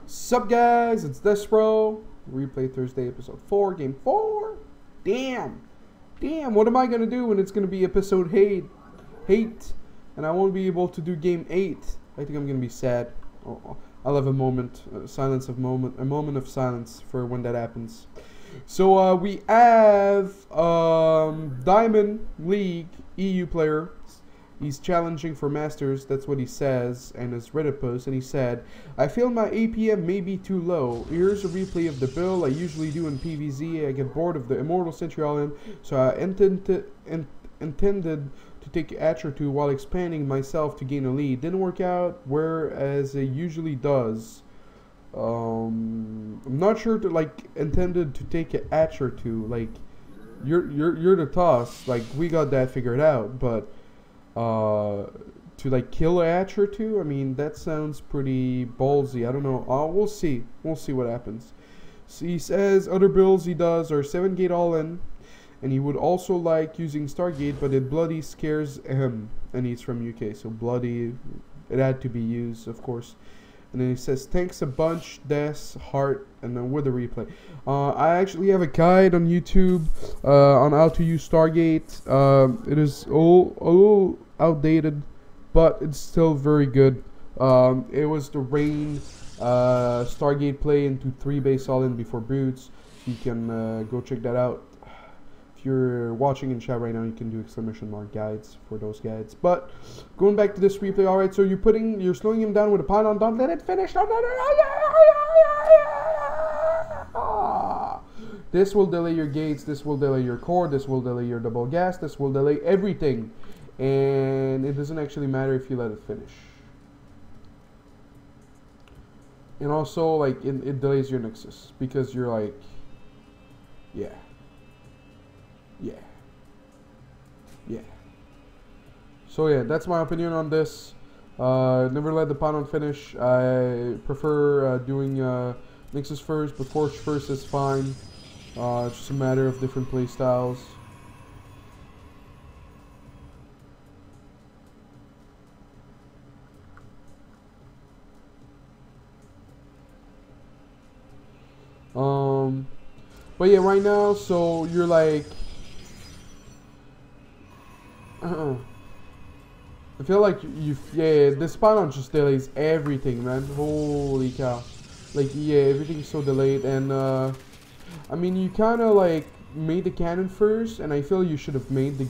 Sup guys, it's Desro. Replay Thursday episode 4, game 4. Damn, what am I gonna do when it's gonna be episode 8? And I won't be able to do game 8. I think I'm gonna be sad. I'll have a moment, a moment of silence for when that happens. So we have Diamond League EU player. He's challenging for Masters, that's what he says, and his Reddit post, and he said, I feel my APM may be too low. Here's a replay of the build I usually do in PvZ. I get bored of the Immortal Centurion, so I intended to take an atch or two while expanding myself to gain a lead. Didn't work out, whereas it usually does. I'm not sure to, like, intended to take an atch or two. Like, you're the toss. Like, we got that figured out, but to like kill a hatch or two, I mean, that sounds pretty ballsy. I don't know. We'll see what happens. So he says other builds he does are 7 gate all in, and he would also like using Stargate, but it bloody scares him, and he's from UK, so bloody, it had to be used, of course. And then he says, thanks a bunch, Des, Heart, and then with a replay. I actually have a guide on YouTube on how to use Stargate. It is a little outdated, but it's still very good. It was the Rain Stargate play into 3 base all-in before boots. You can go check that out. If you're watching in chat right now, you can do !! guides for those guides. But going back to this replay, all right. So you're slowing him down with a pylon. Don't let it finish. This will delay your gates. This will delay your core. This will delay your double gas. This will delay everything, and it doesn't actually matter if you let it finish. And also, like, it delays your nexus because you're like, yeah. So yeah, that's my opinion on this. Never let the pylon finish. I prefer doing Nexus first, but Forge first is fine. It's just a matter of different play styles. But yeah, right now, so you're like, I feel like yeah, this pylon just delays everything, man. Holy cow. Like, yeah, everything's so delayed, and I mean, you kind of like made the cannon first, and I feel you should have made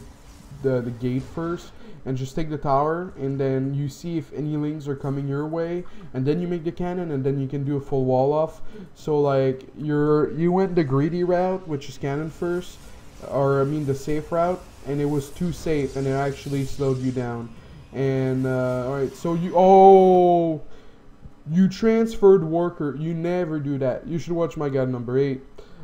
the gate first, and just take the tower, and then you see if any links are coming your way, and then you make the cannon, and then you can do a full wall off. So like, you went the greedy route, which is cannon first, or I mean the safe route, and it was too safe, and it actually slowed you down. And alright, so you transferred worker. You never do that. You should watch my guide number 8.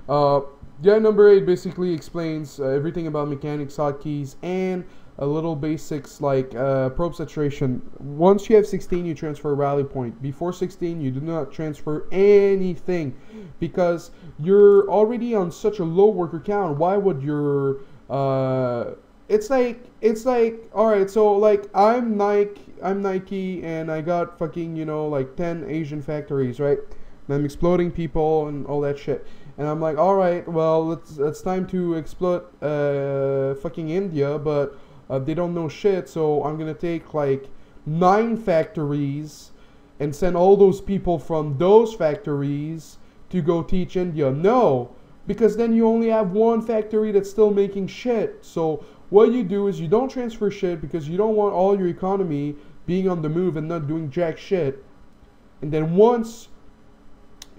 Guide number 8 basically explains everything about mechanics, hotkeys, and a little basics like probe saturation. Once you have 16, you transfer a rally point. Before 16, you do not transfer anything because you're already on such a low worker count. Why would your it's like alright, so like I'm Nike and I got fucking, you know, like 10 Asian factories, right? And I'm exploding people and all that shit. And I'm like, alright, well, it's time to exploit fucking India, but they don't know shit, so I'm gonna take like 9 factories and send all those people from those factories to go teach India. No, because then you only have 1 factory that's still making shit. So what you do is you don't transfer shit because you don't want all your economy being on the move and not doing jack shit. And then once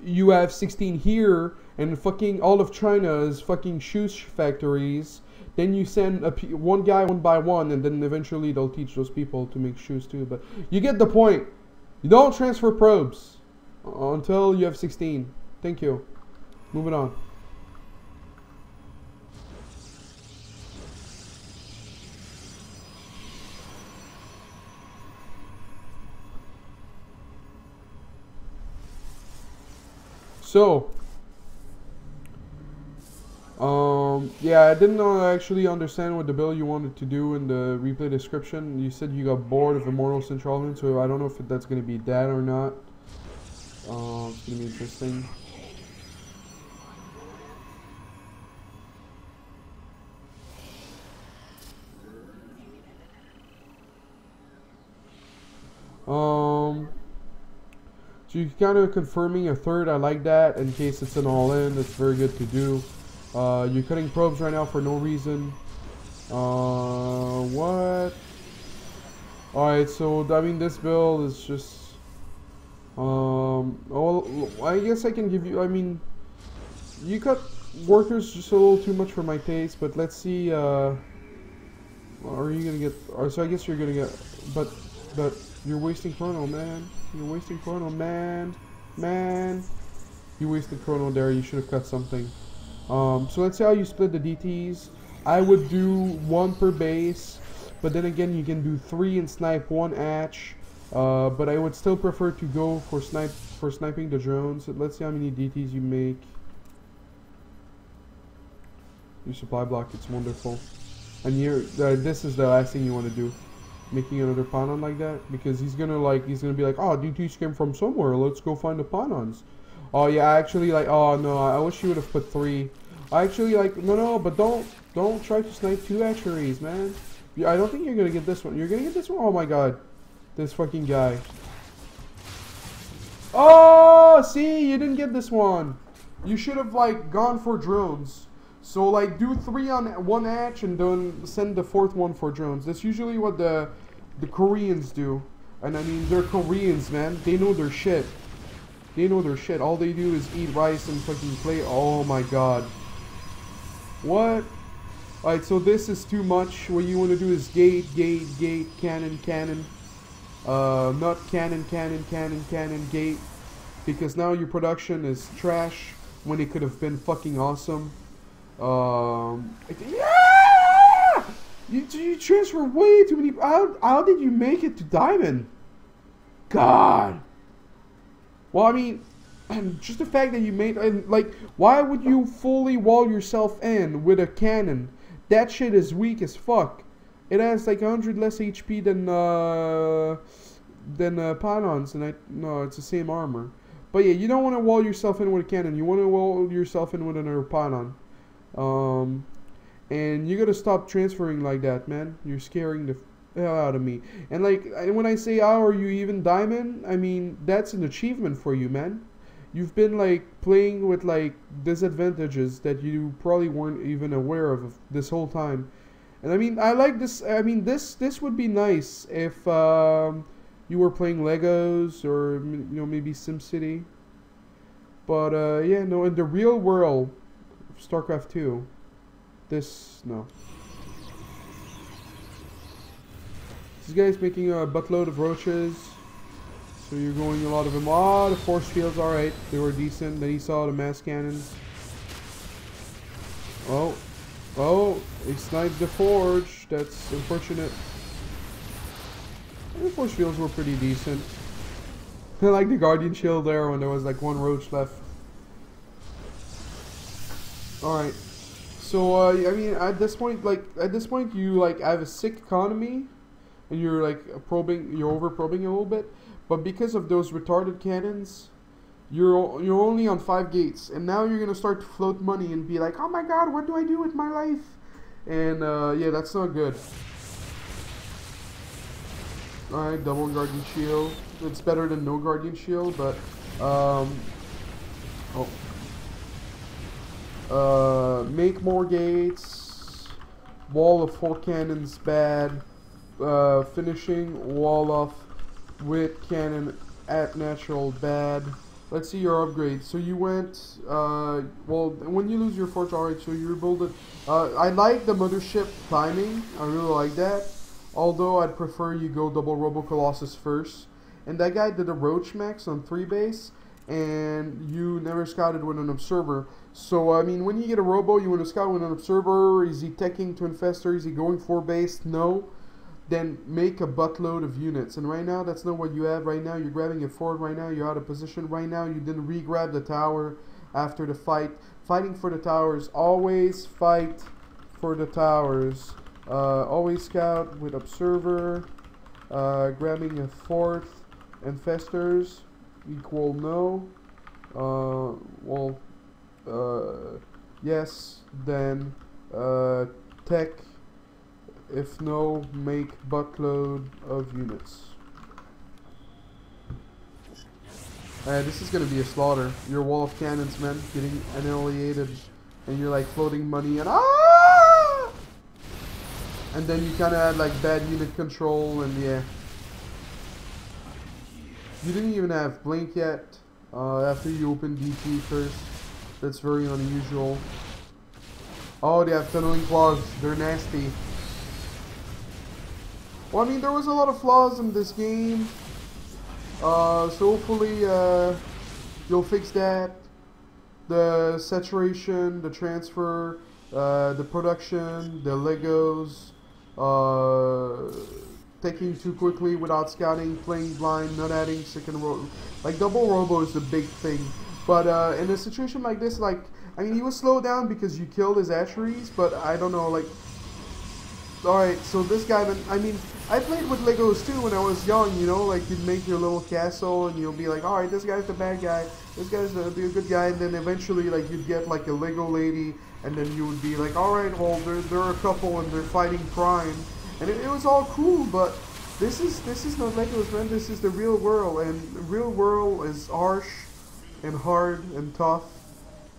you have 16 here and fucking all of China's fucking shoes factories, then you send one guy 1 by 1, and then eventually they'll teach those people to make shoes too. But you get the point. You don't transfer probes until you have 16. Thank you. Moving on. So, yeah, I didn't actually understand what the build you wanted to do in the replay description. You said you got bored of Immortal Centurion, so I don't know if that's going to be that or not. It's gonna be interesting. So you're kind of confirming a third. I like that. In case it's an all-in, that's very good to do. You're cutting probes right now for no reason. What? Alright, so I mean this build is just well, I guess I can give you, I mean, you cut workers just a little too much for my taste, but let's see, are you gonna get, or so I guess you're gonna get, but you're wasting chrono, man. You're wasting chrono, man. You wasted chrono there, you should have cut something. So let's see how you split the DTs. I would do 1 per base, but then again you can do 3 and snipe 1 atch. But I would still prefer to go for sniping the drones. So let's see how many DTs you make. Your supply block, it's wonderful. And this is the last thing you want to do, making another panon like that, because he's gonna be like, oh, DTs came from somewhere. Let's go find the panons. Oh yeah, actually like, oh no, I wish you would have put 3. I actually like, no, but don't try to snipe 2 hatcheries, man. I don't think you're gonna get this one. You're gonna get this one. Oh my god. This fucking guy. Oh, see, you didn't get this one. You should have like gone for drones. So like do 3 on 1 hatch and then send the 4th one for drones. That's usually what the Koreans do. And I mean, they're Koreans, man. They know their shit. They know their shit. All they do is eat rice and fucking play. Oh my god. What? Alright, so this is too much. What you want to do is gate, cannon. Not cannon, gate. Because now your production is trash when it could have been fucking awesome. Yeah! You transfer way too many. How did you make it to diamond? God. Well, I mean, just the fact that you made, like, why would you fully wall yourself in with a cannon? That shit is weak as fuck. It has like 100 less HP than panons, and no, it's the same armor. But yeah, you don't want to wall yourself in with a cannon. You want to wall yourself in with another panon. And you gotta stop transferring like that, man. You're scaring the hell out of me. And like, when I say, how are you even diamond? I mean, that's an achievement for you, man. You've been like playing with like disadvantages that you probably weren't even aware of this whole time. And I mean, I like this. I mean, this would be nice if you were playing Legos or, you know, maybe SimCity. But yeah, no, in the real world, StarCraft 2, no. This guy's making a buttload of roaches. So you're going a lot of them. Ah, the force fields, alright. They were decent. Then he saw the mass cannons. Oh, he sniped the forge. That's unfortunate. And the force fields were pretty decent. I like the guardian shield there when there was like 1 roach left. Alright. So, I mean, at this point, you like have a sick economy. And you're like you're over probing a little bit. But because of those retarded cannons, you're only on 5 gates, and now you're gonna start to float money and be like, oh my god, what do I do with my life? And yeah, that's not good. Alright, double guardian shield. It's better than no guardian shield, but make more gates. Wall of 4 cannons bad. Finishing wall off with cannon at natural bad. Let's see your upgrades. So you went, well, when you lose your forge, alright, so you rebuild it. I like the mothership timing. I really like that. Although I'd prefer you go double Robo Colossus first. And that guy did a Roach Max on 3 base, and you never scouted with an observer. So, I mean, when you get a Robo, you want to scout with an observer. Is he teching to Infestor? Is he going 4 base? No. Then make a buttload of units. And right now, that's not what you have. Right now, you're grabbing a fort. Right now, you're out of position. Right now, you didn't re-grab the tower after the fight. Fighting for the towers. Always fight for the towers. Always scout with observer. Grabbing a fort. Infestors. equal no. Well, yes, then tech. If no, make buttload of units. This is gonna be a slaughter. Your wall of cannons, man, getting annihilated, and you're like floating money and and then you kind of had like bad unit control, and yeah, you didn't even have blink yet. After you open DP first, that's very unusual. Oh, they have tunneling claws. They're nasty. Well, I mean, there was a lot of flaws in this game. So hopefully you'll fix that. The saturation, the transfer, the production, the Legos, taking too quickly without scouting, playing blind, not adding second row. Like double robo is the big thing. But in a situation like this, like, I mean, he was slowed down because you killed his hatcheries, but I don't know, like, alright, so this guy, I mean, I played with Legos too when I was young, you know, like you'd make your little castle and you'll be like, alright, this guy's the bad guy, this guy's the good guy, and then eventually like you'd get like a Lego lady, and then you would be like, alright, well, they're a couple and they're fighting crime, and it was all cool, but this is not Legos, man, this is the real world, and the real world is harsh and hard and tough,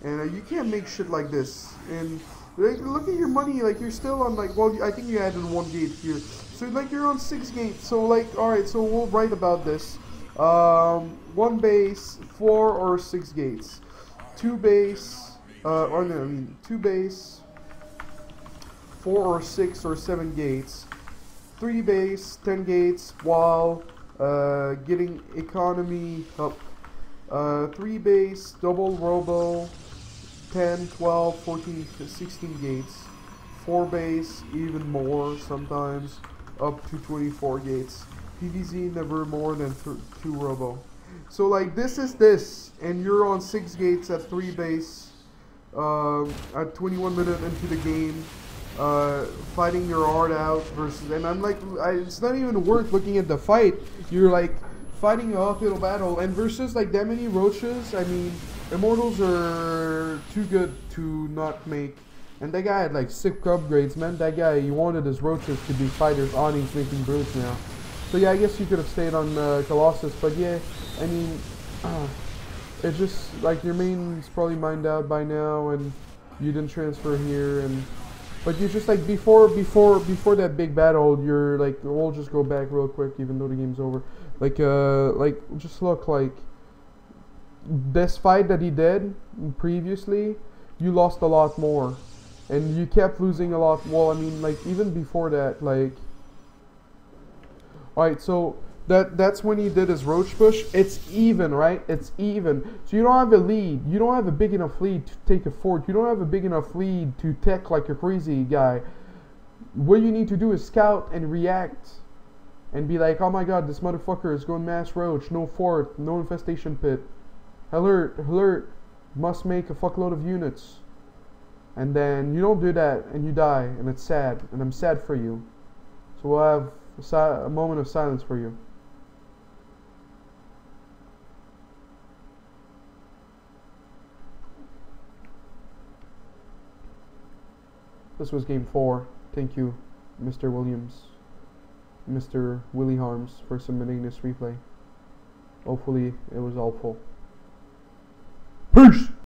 and you can't make shit like this, and like, look at your money, like you're still on like, well, I think you added 1 gate here, so like you're on 6 gates, so like, alright, so we'll write about this. 1 base, 4 or 6 gates, 2 base, or no, I mean 2 base, 4 or 6 or 7 gates, 3 base, 10 gates, while getting economy up, 3 base, double robo, 10, 12, 14, 16 gates, 4 base, even more sometimes, up to 24 gates. PvZ never more than 2 robo. So like this is this, and you're on 6 gates at 3 base, at 21 minutes into the game, fighting your heart out versus, and I'm like, it's not even worth looking at the fight. You're like fighting an uphill battle, and versus like that many roaches, I mean, Immortals are too good to not make. And that guy had like 6 upgrades, man. That guy, he wanted his roaches to be fighters on, he's making brutes now. So yeah, I guess you could have stayed on Colossus, but yeah, I mean, it's just like your main's probably mined out by now, and you didn't transfer here, and but you just like before that big battle, you're like, we'll just go back real quick, even though the game's over. Like just look like this fight that he did previously, you lost a lot more, and you kept losing a lot. Well, I mean, like even before that, like, alright, so that's when he did his roach push. It's even, right? It's even. So you don't have a lead. You don't have a big enough lead to take a fort. You don't have a big enough lead to tech like a crazy guy. What you need to do is scout and react, and be like, oh my god, this motherfucker is going mass roach, no fort, no infestation pit. Alert, alert, must make a fuckload of units. And then you don't do that, and you die, and it's sad, and I'm sad for you. So we'll have a moment of silence for you. This was game 4. Thank you, Mr. Williams, Mr. Willie Harms, for submitting this replay. Hopefully it was helpful. Peace!